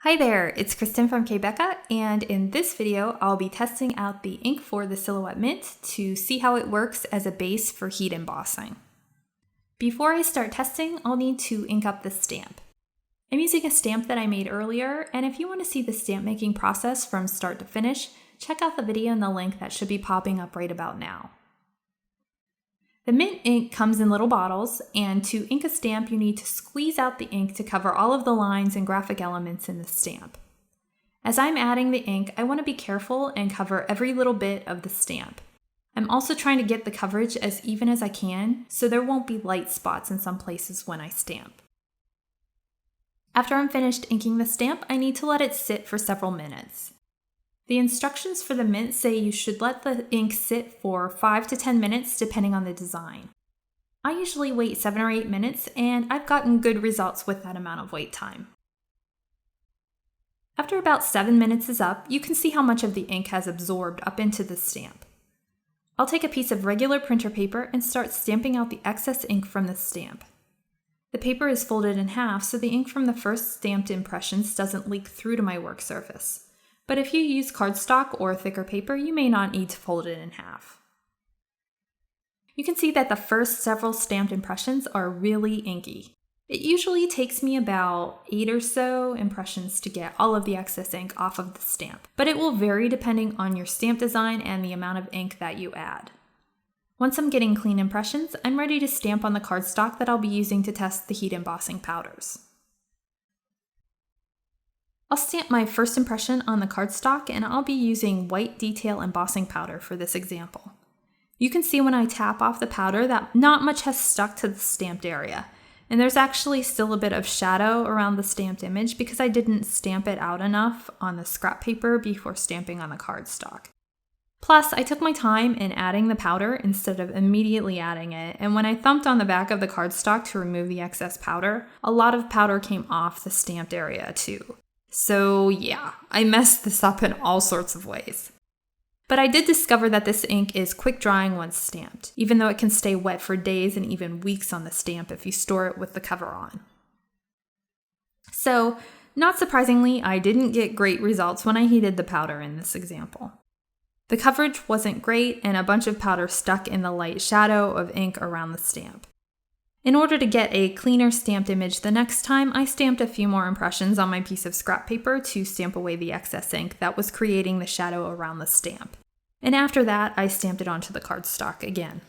Hi there, it's Kristen from k.becca, and in this video I'll be testing out the ink for the Silhouette Mint to see how it works as a base for heat embossing. Before I start testing, I'll need to ink up the stamp. I'm using a stamp that I made earlier, and if you want to see the stamp making process from start to finish, check out the video in the link that should be popping up right about now. The mint ink comes in little bottles, and to ink a stamp you need to squeeze out the ink to cover all of the lines and graphic elements in the stamp. As I'm adding the ink, I want to be careful and cover every little bit of the stamp. I'm also trying to get the coverage as even as I can, so there won't be light spots in some places when I stamp. After I'm finished inking the stamp, I need to let it sit for several minutes. The instructions for the mint say you should let the ink sit for 5 to 10 minutes depending on the design. I usually wait 7 or 8 minutes, and I've gotten good results with that amount of wait time. After about 7 minutes is up, you can see how much of the ink has absorbed up into the stamp. I'll take a piece of regular printer paper and start stamping out the excess ink from the stamp. The paper is folded in half so the ink from the first stamped impressions doesn't leak through to my work surface. But if you use cardstock or thicker paper, you may not need to fold it in half. You can see that the first several stamped impressions are really inky. It usually takes me about 8 or so impressions to get all of the excess ink off of the stamp, but it will vary depending on your stamp design and the amount of ink that you add. Once I'm getting clean impressions, I'm ready to stamp on the cardstock that I'll be using to test the heat embossing powders. I'll stamp my first impression on the cardstock, and I'll be using white detail embossing powder for this example. You can see when I tap off the powder that not much has stuck to the stamped area, and there's actually still a bit of shadow around the stamped image because I didn't stamp it out enough on the scrap paper before stamping on the cardstock. Plus, I took my time in adding the powder instead of immediately adding it, and when I thumped on the back of the cardstock to remove the excess powder, a lot of powder came off the stamped area too. So yeah, I messed this up in all sorts of ways. But I did discover that this ink is quick drying once stamped, even though it can stay wet for days and even weeks on the stamp if you store it with the cover on. So, not surprisingly, I didn't get great results when I heated the powder in this example. The coverage wasn't great, and a bunch of powder stuck in the light shadow of ink around the stamp. In order to get a cleaner stamped image the next time, I stamped a few more impressions on my piece of scrap paper to stamp away the excess ink that was creating the shadow around the stamp. And after that, I stamped it onto the cardstock again.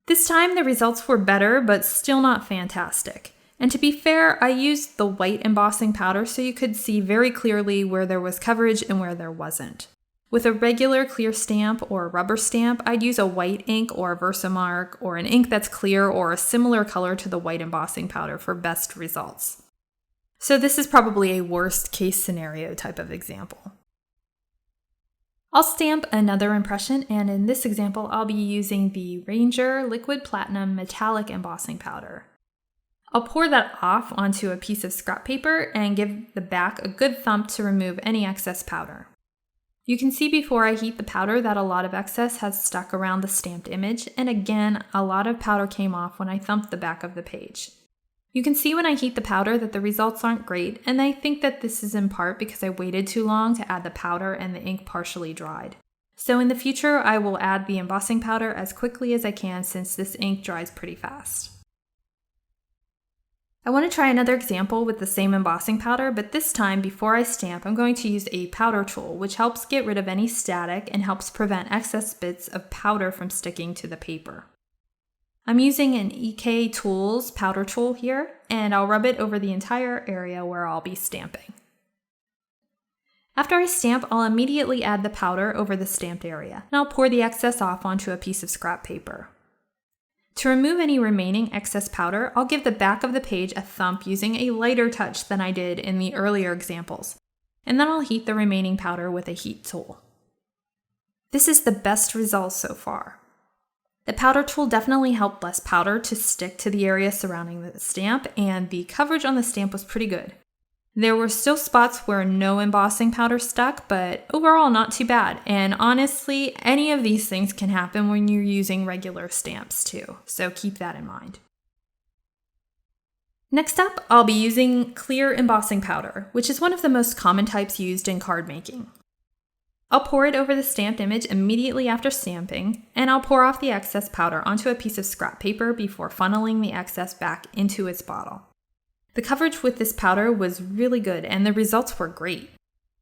This time the results were better, but still not fantastic. And to be fair, I used the white embossing powder so you could see very clearly where there was coverage and where there wasn't. With a regular clear stamp or a rubber stamp, I'd use a white ink or a Versamark or an ink that's clear or a similar color to the white embossing powder for best results. So this is probably a worst case scenario type of example. I'll stamp another impression, and in this example I'll be using the Ranger Liquid Platinum Metallic Embossing Powder. I'll pour that off onto a piece of scrap paper and give the back a good thump to remove any excess powder. You can see before I heat the powder that a lot of excess has stuck around the stamped image, and again, a lot of powder came off when I thumped the back of the page. You can see when I heat the powder that the results aren't great, and I think that this is in part because I waited too long to add the powder and the ink partially dried. So in the future, I will add the embossing powder as quickly as I can since this ink dries pretty fast. I want to try another example with the same embossing powder, but this time before I stamp, I'm going to use a powder tool, which helps get rid of any static and helps prevent excess bits of powder from sticking to the paper. I'm using an EK Tools powder tool here, and I'll rub it over the entire area where I'll be stamping. After I stamp, I'll immediately add the powder over the stamped area, and I'll pour the excess off onto a piece of scrap paper. To remove any remaining excess powder, I'll give the back of the page a thump using a lighter touch than I did in the earlier examples, and then I'll heat the remaining powder with a heat tool. This is the best result so far. The powder tool definitely helped less powder to stick to the area surrounding the stamp, and the coverage on the stamp was pretty good. There were still spots where no embossing powder stuck, but overall not too bad. And honestly, any of these things can happen when you're using regular stamps too, so keep that in mind. Next up, I'll be using clear embossing powder, which is one of the most common types used in card making. I'll pour it over the stamped image immediately after stamping, and I'll pour off the excess powder onto a piece of scrap paper before funneling the excess back into its bottle. The coverage with this powder was really good, and the results were great.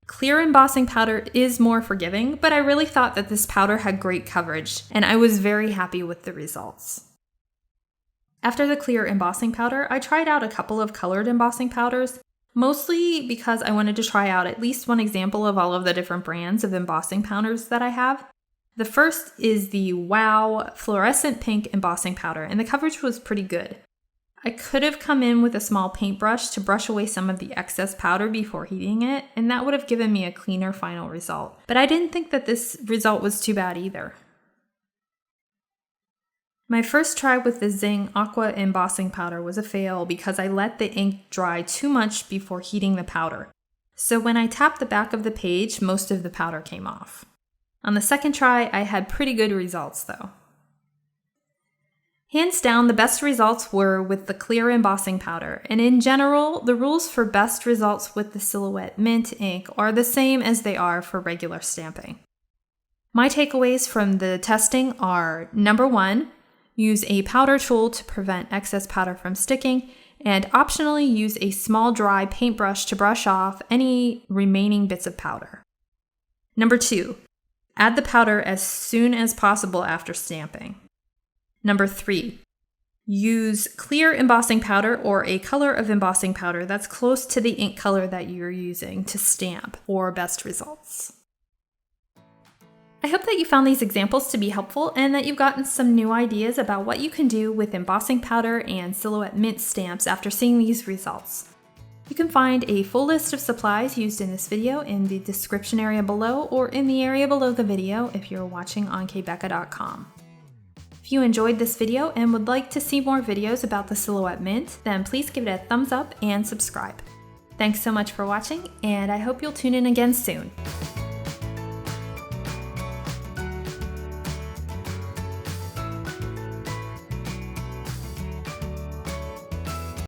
Clear embossing powder is more forgiving, but I really thought that this powder had great coverage, and I was very happy with the results. After the clear embossing powder, I tried out a couple of colored embossing powders, mostly because I wanted to try out at least one example of all of the different brands of embossing powders that I have. The first is the Wow Fluorescent Pink Embossing Powder, and the coverage was pretty good. I could have come in with a small paintbrush to brush away some of the excess powder before heating it, and that would have given me a cleaner final result. But I didn't think that this result was too bad either. My first try with the Zing Aqua Embossing Powder was a fail because I let the ink dry too much before heating the powder. So when I tapped the back of the page, most of the powder came off. On the second try, I had pretty good results though. Hands down, the best results were with the clear embossing powder, and in general, the rules for best results with the Silhouette Mint ink are the same as they are for regular stamping. My takeaways from the testing are: number 1, use a powder tool to prevent excess powder from sticking, and optionally use a small dry paintbrush to brush off any remaining bits of powder. Number 2, add the powder as soon as possible after stamping. Number 3, use clear embossing powder or a color of embossing powder that's close to the ink color that you're using to stamp for best results. I hope that you found these examples to be helpful and that you've gotten some new ideas about what you can do with embossing powder and Silhouette Mint stamps after seeing these results. You can find a full list of supplies used in this video in the description area below or in the area below the video if you're watching on k.becca.com. If you enjoyed this video and would like to see more videos about the Silhouette Mint, then please give it a thumbs up and subscribe. Thanks so much for watching, and I hope you'll tune in again soon.